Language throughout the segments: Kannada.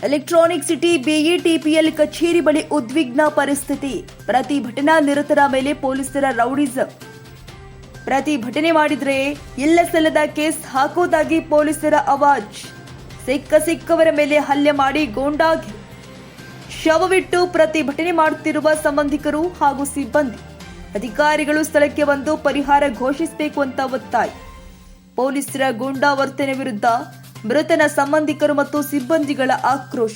ಎಲೆಕ್ಟ್ರಾನಿಕ್ ಸಿಟಿ ಬಿಇಟಿಪಿಎಲ್ ಕಚೇರಿ ಬಳಿ ಉದ್ವಿಗ್ನ ಪರಿಸ್ಥಿತಿ. ಪ್ರತಿಭಟನಾ ನಿರತರ ಮೇಲೆ ಪೊಲೀಸರ ರೌಡಿಸಂ. ಪ್ರತಿಭಟನೆ ಮಾಡಿದ್ರೆ ಇಲ್ಲ ಸಲ್ಲದ ಕೇಸ್ ಹಾಕೋದಾಗಿ ಪೊಲೀಸರ ಅವಾಜ್. ಸಿಕ್ಕವರ ಮೇಲೆ ಹಲ್ಲೆ ಮಾಡಿ ಗೂಂಡಾಗಿರಿ. ಶವವಿಟ್ಟು ಪ್ರತಿಭಟನೆ ಮಾಡುತ್ತಿರುವ ಸಂಬಂಧಿಕರು ಹಾಗೂ ಸಿಬ್ಬಂದಿ. ಅಧಿಕಾರಿಗಳು ಸ್ಥಳಕ್ಕೆ ಬಂದು ಪರಿಹಾರ ಘೋಷಿಸಬೇಕು ಅಂತ ಒತ್ತಾಯ. ಪೊಲೀಸರ ಗೂಂಡಾ ವರ್ತನೆ ವಿರುದ್ಧ ಮೃತನ ಸಂಬಂಧಿಕರು ಮತ್ತು ಸಿಬ್ಬಂದಿಗಳ ಆಕ್ರೋಶ.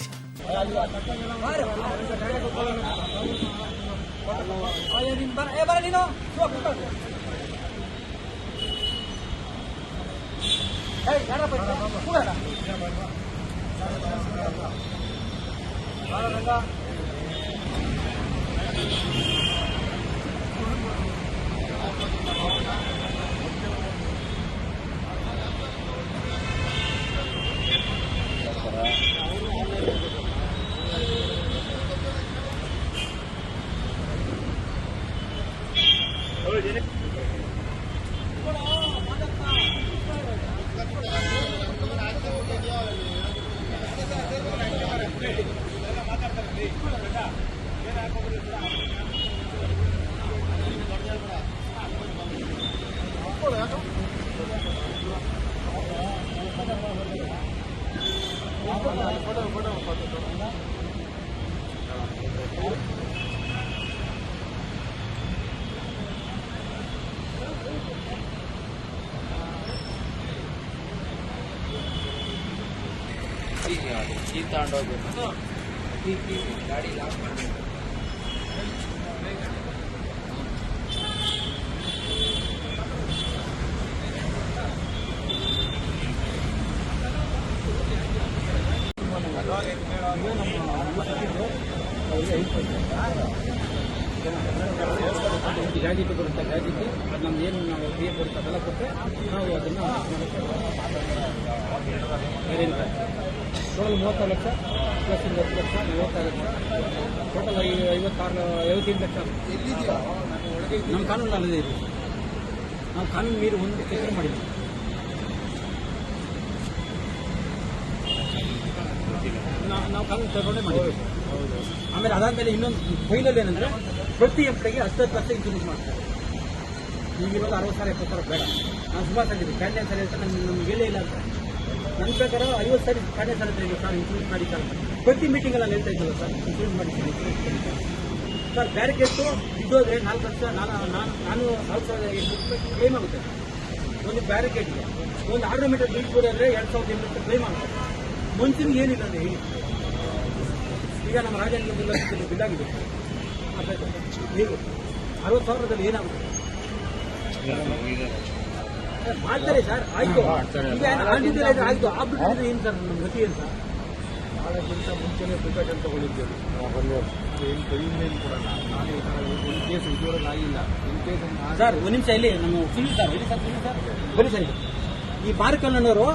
ಗಾಡಿ ಲಾಕ್ ಮಾಡಿ ಗ್ಯಾಜಿಟ್ ಬರುತ್ತೆ. ಗ್ಯಾಜಿಟ್ ಅದು ನಮ್ದು ಏನು ನಾವು ಪಿ ಎಫ್ ಬರುತ್ತೆ ಅದೆಲ್ಲ ಕೊಟ್ಟರೆ ನಾವು ಅದನ್ನು total 30 lakh plus 10 lakh 46 lakh total 58 lakh. ನಮ್ಮ ಕಾನೂನು ಅಲ್ಲದೆ ಇದೆ. ನಾವು ಕಾನೂನು ಮೀರಿ ಒಂದು ಕೆಲಸ ಮಾಡಿದ್ವಿ. ನಾವು ಕಾನೂನು ತಗೊಂಡೇ ಮಾಡಿದ್ವಿ. ಆಮೇಲೆ ಅದಾದಮೇಲೆ ಇನ್ನೊಂದು ಫೈನಲ್ ಏನಂದರೆ ಪ್ರತಿ ಎಂಪ್ಲಾಯಿಗೆ 10 ಲಕ್ಷ ಇನ್ಶೂರೆನ್ಸ್ ಮಾಡ್ತಾರೆ. ಈಗಿರೋದು 60,000 70,000 ಬೇಡ. ನಾನು ಸುಮಾರು ಸಂದಿದ್ದೆ ಕ್ಯಾಂಟೀನ್ ಸರಿ ಅಂತ ನಮ್ಗೆ ಹೇಳೇ ಇಲ್ಲ ಅಂತ. ನನ್ನ ಪ್ರಕಾರ 50 ಸಾರಿ ಕ್ಯಾಂಟೀನ್ ಸರ್ ಇದೆ ಸರ್ ಇನ್ಶೂರೆನ್ಸ್ ಮಾಡಿ ಸರ್. ಪ್ರತಿ ಮೀಟಿಂಗಲ್ಲಿ ನಾನು ಹೇಳ್ತಾ ಇದ್ದೀವಿ ಸರ್ ಇನ್ಶೂರೆನ್ಸ್ ಮಾಡಿ ಸರ್. ಬ್ಯಾರಿಕೇಡ್ಸು ಇದ್ದೋದ್ರೆ 4 ಲಕ್ಷ ನಾನು 4,800 ಕ್ಲೇಮ್ ಆಗುತ್ತೆ ಒಂದು ಬ್ಯಾರಿಕೇಡ್ಗೆ. ಒಂದು 6 ಮೀಟರ್ ಬಿಲ್ ಕೊಡೋದ್ರೆ 2,800 ಕ್ಲೇಮ್ ಆಗುತ್ತೆ. ಮನುಷ್ಯನಿಗೆ ಏನಿಲ್ಲ ಅಂದರೆ ಹೇಳಿ. ಈಗ ನಮ್ಮ ರಾಜನಿಗೆ ಬಿಲ್ ಆಗಿದೆ. ನೀವು 60,000ದಲ್ಲಿ ಏನಾಗುತ್ತೆ ಮಾಡ್ತಾರೆ ಸರ್. ಆಯ್ತು ಆಯ್ತು ಆಗ್ಬಿಟ್ಟಿದ್ರೆ ಏನು ಸರ್ ನಮ್ಮ ಗತಿ ಏನು ಸರ್? ನಾಳೆಗಿಂತ ಮುಂಚೆನೇ ಪ್ರಿಕಾಷನ್ ತಗೊಂಡಿದ್ದೇವೆ. ಏನು ಕೈಮೇಲೆ ಕೊಡೋಣ. ನಾಳೆ ಒಂದು ಕೇಸ್ ಇದುವರೆಗೆ ಆಗಿಲ್ಲ. ಒಂದು ಕೇಸ್ ಸರ್ ಒಂದು ನಿಮಿಷ ಇಲ್ಲಿ ನಮ್ಮ ಸುನಿಲ್ ಸರ್ ಹೇಳಿ ಸರ್. ಸುನಿಲ್ ಸರ್ ಬನ್ನಿ ಸರ್. ಈ ಮಾರ್ಕಣ್ಣನವರು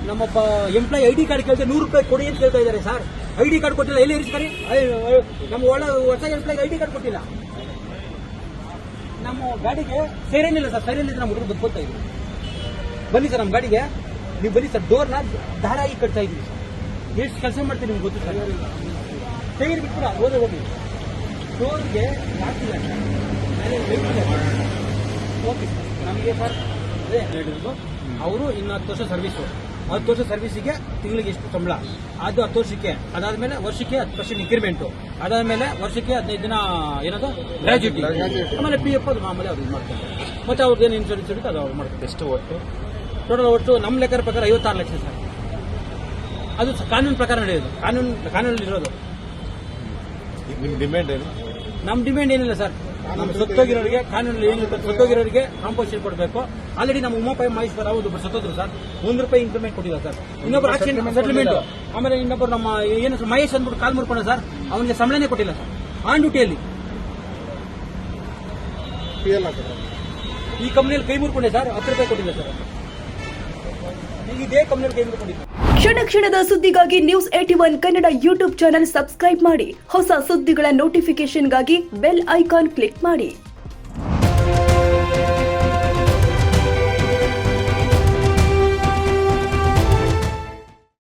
ನಮ್ಮೊಬ್ಬ ಎಂಪ್ಲಾಯ್ ID ಕಾರ್ಡ್ ಕೇಳ್ತಾರೆ 100 ರೂಪಾಯಿ ಕೊಡಿ ಅಂತ ಕೇಳ್ತಾ ಇದ್ದಾರೆ ಸರ್. ID ಕಾರ್ಡ್ ಕೊಟ್ಟಿಲ್ಲ. ಎಲ್ಲಿ ಇರಿಸ್ತಾರೆ? ನಮ್ಮ ಹೊಸ ಎಂಪ್ಲಾಯ್ಗೆ ID ಕಾರ್ಡ್ ಕೊಟ್ಟಿಲ್ಲ. ನಮ್ಮ ಗಾಡಿಗೆ ಸೈರನ್ ಇಲ್ಲ ಸರ್. ಸೈರನ್ ಇದ್ರೆ ನಮ್ಮ ಹುಡುಗರು ಬರ್ಕೊತಾ ಇದ್ದೀವಿ. ಬನ್ನಿ ಸರ್ ನಮ್ಮ ಗಾಡಿಗೆ ನೀವು ಬನ್ನಿ ಸರ್. ಡೋರ್ನ ದಾರಾಗಿ ಕಟ್ತಾ ಇದ್ದೀವಿ ಸರ್. ಎಷ್ಟು ಕೆಲಸ ಮಾಡ್ತೀವಿ ನಿಮ್ಗೆ ಗೊತ್ತು ಸರ್. ಸೈರ್ ಬಿಟ್ಟಿಲ್ಲ ಹೋಗಿ ಡೋರ್ಗೆ ಹಾಕಿಲ್ಲ ಓಕೆ ಸರ್. ನಮಗೆ ಸರ್ ಅದೇ ಹೇಳಿದ್ರು ಅವರು ಇನ್ನು 10 ವರ್ಷ ಸರ್ವಿಸು. 10 ವರ್ಷ ಸರ್ವಿಸಿಗೆ ತಿಂಗಳಿಗೆ ಎಷ್ಟು ಸಂಬಳ ಅದು 10 ವರ್ಷಕ್ಕೆ. ಅದಾದ್ಮೇಲೆ ವರ್ಷಕ್ಕೆ 10% ಇಂಕ್ರಿಮೆಂಟು. ಅದಾದ್ಮೇಲೆ ವರ್ಷಕ್ಕೆ 15 ದಿನ ಏನದು ಗ್ರಾಜ್ಯುಟಿ. ಆಮೇಲೆ PF ಅದು ಮಾಮೂಲಿ ಅವ್ರು ಇದು ಮಾಡ್ತಾರೆ. ಮತ್ತೆ ಅವ್ರದ್ದು ಏನು ಇನ್ಶೂರೆನ್ಸ್ ಇರುತ್ತೆ ಅದು ಅವ್ರು ಮಾಡ್ತಾರೆ. ಎಷ್ಟು ಟೋಟಲ್ ಒಟ್ಟು ನಮ್ಮ ಲೆಕ್ಕದ ಪ್ರಕಾರ 56 ಲಕ್ಷ ಸರ್. ಅದು ಕಾನೂನು ಪ್ರಕಾರ ನಡೆಯೋದು. ಕಾನೂನಲ್ಲಿ ಇರೋದು. ನಿಮ್ಮ ಡಿಮ್ಯಾಂಡ್ ಏನು? ನಮ್ಮ ಡಿಮ್ಯಾಂಡ್ ಏನಿಲ್ಲ ಸರ್. ನಮ್ಮ ಸತ್ತೋಗಿರೋರಿಗೆ ಕಾನೂನಲ್ಲಿ ಏನಿರುತ್ತೆ ಸತ್ತೋಗಿರೋರಿಗೆ ಕಾಂಪೋಸಿಷನ್ ಕೊಡಬೇಕು. ಆಲ್ರೆಡಿ ನಮ್ಮ ಉಮಾಪಾಯ ಮಹೇಶ್ವರ ಒಬ್ಬರು ಸತ್ತೋದ್ರು ಸರ್. 1 ರೂಪಾಯಿ ಇಂಕ್ರಿಮೆಂಟ್ ಕೊಟ್ಟಿಲ್ಲ ಸರ್. ಇನ್ನೊಬ್ಬರು ಆಕ್ಸಿಡೆಂಟ್ ಸೆಟಲ್ಮೆಂಟ್. ಆಮೇಲೆ ಇನ್ನೊಬ್ಬರು ನಮ್ಮ ಏನು ಮಹೇಶ್ ಅಂದ್ಬಿಟ್ಟು ಕಾಲ್ ಮಾಡ್ಕೊಂಡ ಸರ್. ಅವನಿಗೆ ಸಂಬಳನೇ ಕೊಟ್ಟಿಲ್ಲ ಸರ್. ಆನ್ ಡ್ಯೂಟಿಯಲ್ಲಿ ಈ ಕಂಪ್ನಿಯಲ್ಲಿ ಕೈ ಮುರ್ಕೊಂಡೆ ಸರ್. 10 ರೂಪಾಯಿ ಕೊಟ್ಟಿಲ್ಲ ಸರ್. ಈಗ ಇದೇ ಕಂಪ್ನಿಯಲ್ಲಿ ಕೈ ಮುರ್ಕೊಂಡಿದ್ದೆ. ಕ್ಷಣ ಕ್ಷಣದ ಸುದ್ದಿಗಾಗಿ News81 Kannada YouTube channel subscribe ಮಾಡಿ. ಹೊಸ ಸುದ್ದಿಗಳ ನೋಟಿಫಿಕೇಶನ್ಗಾಗಿ ಬೆಲ್ ಐಕಾನ್ ಕ್ಲಿಕ್ ಮಾಡಿ.